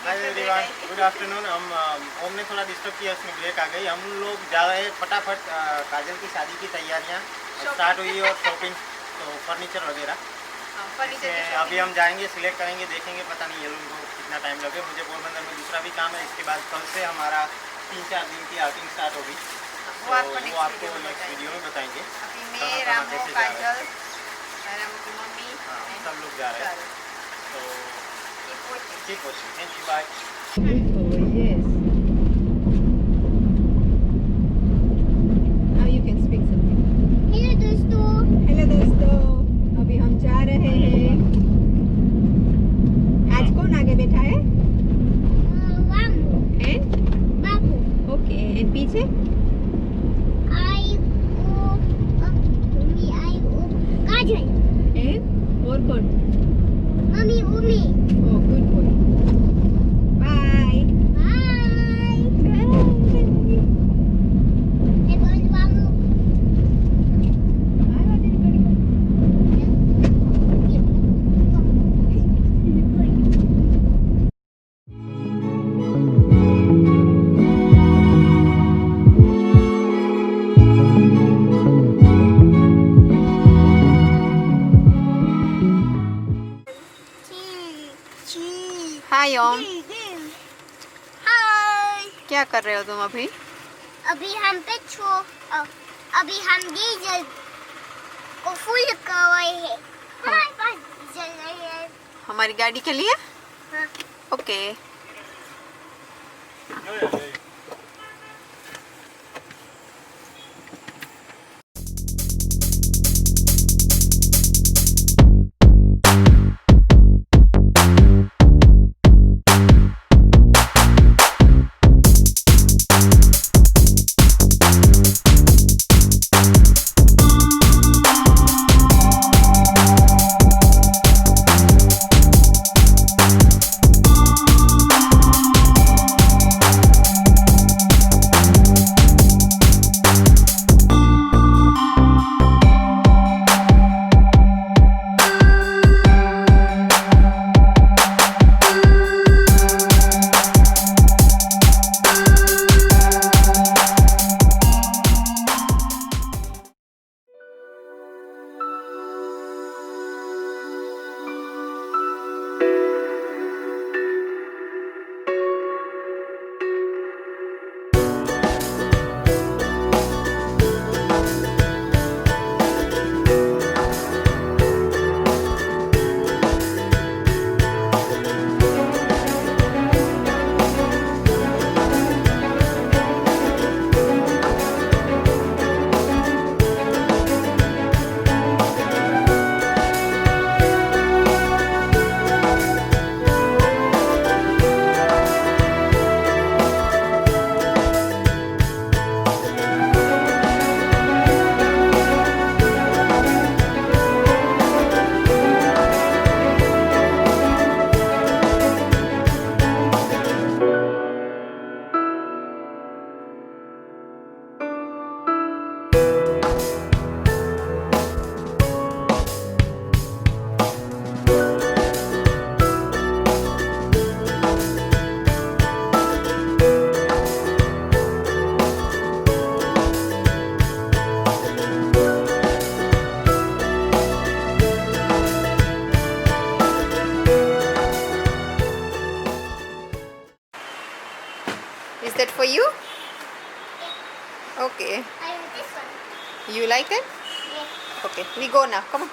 Hi everyone, good afternoon. हम ओम ने थोड़ा डिस्टर्ब किया, उसमें ब्रेक आ गई। हम लोग जा रहे हैं फटाफट काजल की शादी की तैयारियां स्टार्ट हुई और शॉपिंग तो फर्नीचर वगैरह अभी हम जाएंगे, सिलेक्ट करेंगे, देखेंगे। पता नहीं ये लोग को कितना टाइम लगे। मुझे पोरबंदर में दूसरा भी काम है। इसके बाद कल से हमारा 3-4 दिन की आउटिंग स्टार्ट होगी, वो आपको नेक्स्ट वीडियो में बताएंगे। काजल, मम्मी, हाँ, सब लोग जा रहे हैं। तो keep watching. Thank you. Bye. Oh yes. Now you can speak something. Hello दोस्तों। हेलो दोस्तों, अभी हम जा रहे हैं। आज कौन आगे बैठा है? वामू एंड बाबू। ओके, एंड पीछे आई ओ mummy I O Kajal. And और कौन? मम्मी उमी। Oh, good boy. Bye. Bye. Bye. लेकिन वामू Bye, Wadiri Kadi. Hi Om, हाय। क्या कर रहे हो तुम अभी? अभी हम पे अभी हम डीजल को फुल कर रहे हैं। हमारे पास डीजल नहीं है। हमारी गाड़ी के लिए? हाँ। Okay. Is that for you? Okay. I want this one. You like it? Yeah. Okay, we go now. Come on.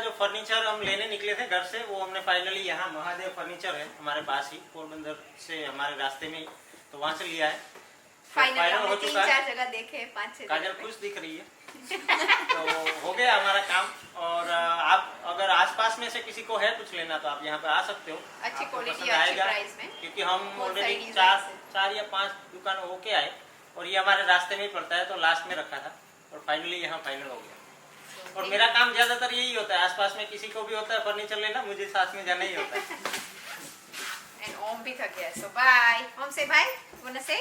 जो फर्नीचर हम लेने निकले थे घर से, वो हमने फाइनली यहाँ महादेव फर्नीचर है हमारे पास ही, पोरबंदर से हमारे रास्ते में ही, तो वहाँ से लिया है। फाइनल हो चुका है। 3-4 जगह देखे, 5-6 काजल खुश दिख रही है। तो हो गया हमारा काम। और आप अगर आसपास में से किसी को है कुछ लेना तो आप यहाँ पे आ सकते हो, अच्छी आपको क्वालिटी, पसंद अच्छी आएगा। प्राइस में। क्योंकि हम बहुत सारी ऑलरेडी डिजाइन से। 4 या 5 दुकान होके आए और ये हमारे रास्ते में ही पड़ता है, तो लास्ट में रखा था और फाइनली यहाँ फाइनल हो गया। और मेरा काम ज्यादातर यही होता है, आसपास में किसी को भी होता है फर्नीचर लेना, मुझे साथ में जाना ही होता है। एंड ओम भी थक गया, सो बाय। ओम से बाय, wanna say?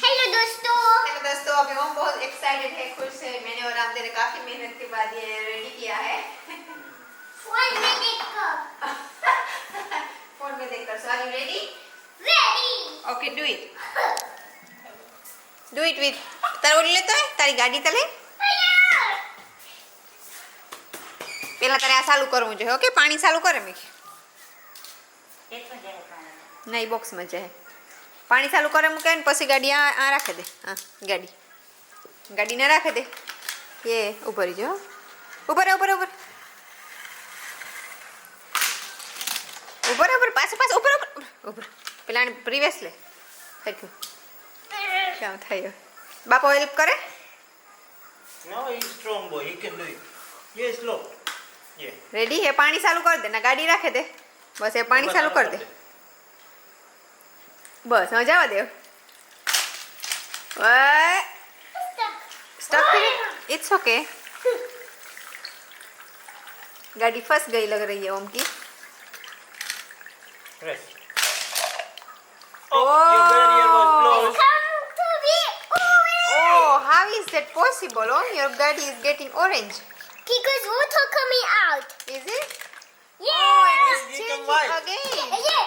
हेलो दोस्तों। हेलो दोस्तों, अभी ओम बहुत एक्साइटेड है, खुश है। मैंने और रामदेव ने काफी मेहनत के बाद ये रेडी किया है। फोन में देखकर। फोन में देखकर। So are you ready? Ready. Okay, do it. Do it with तार ओली लेतो है तारी गाड़ी तले પેલા તારે આ ચાલુ કરવું જોઈએ. ઓકે, પાણી ચાલુ કરે મેં નહીં, બોક્સમાં જાય. પાણી ચાલુ કરે મૂકે ને પછી ગાડી આ રાખે દે. હા, ગાડીને રાખે દે. એ ઉપર જો, ઉપર ઉપર ઉપર ઉપર ઉપર પાછું પાછું ઉપર ઉપર ઉપર. પેલા પ્રીવિયસ લે થયું કેમ થયું. બાપો હેલ્પ કરે. No, he's strong boy. He can do it. Yes, look. Yeah. Ready? એ પાણી ચાલુ કરી દે ને ગાડી રાખે દે. બસ એ પાણી ચાલુ કરી દે. બસ હવે જવા દે. स्टॉप करिए. It's okay. गाड़ी फंस गई लग रही है ओम की. Press. Oh. Your barrier was closed. Come to be orange. Oh, how is that possible? Oh, your गाड़ी is getting orange. Because water coming out. Is it? Yeah. Oh, and it's It's changing white. again. Yeah.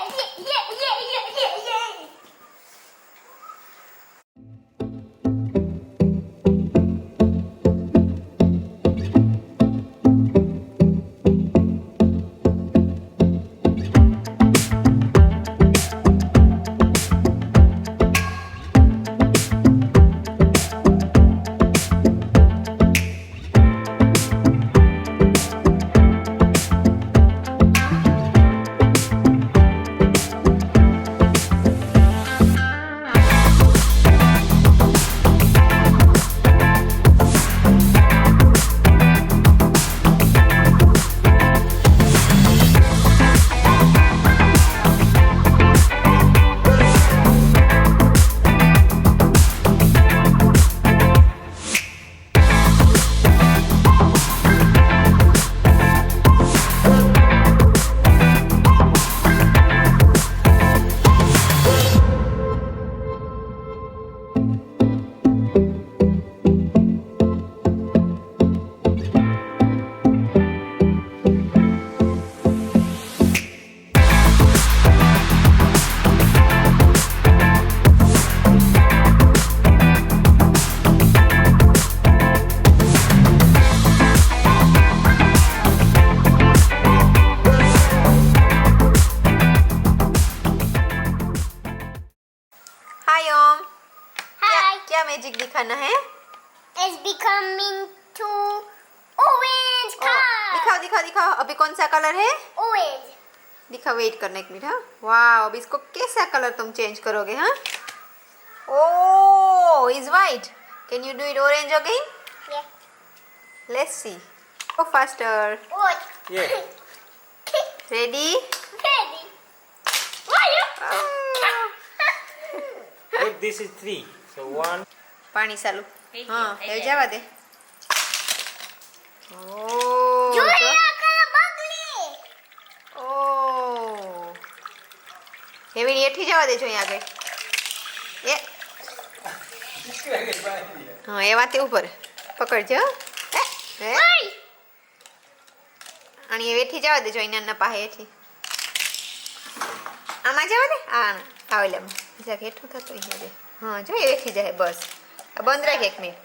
Magic दिखाना है? It's becoming to orange car. दिखाओ दिखाओ दिखाओ. अभी कौन सा colour है? Orange. दिखाओ, वेट करना एक मिनट. हाँ, वाह. अब इसको कैसा कलर तुम चेंज करोगे? हाँ, oh, is white. Can you do it orange again? Yeah. Let's see. Go faster. What? Yeah. Ready? Ready. Why you? Look, this is 3. So 1. પાણી ચાલુ. હા, એ જવા દે. ઓહ, Julia, kala bagli. ઓહ, હેવીની એઠી જવા દેજો અહીં આગળ એ હા એ વાતે ઉપર પકડજો હે અને એ વેઠી જવા દેજો એના પાસે એઠી આમાં જવા દે આવેલામાં જરાક હેઠું થતું અહીંયા હા જો એ વેઠી જાય બસ બંધ રાખ 1 મિનિટ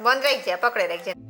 બંધ રાખી જાય પકડે રાખજે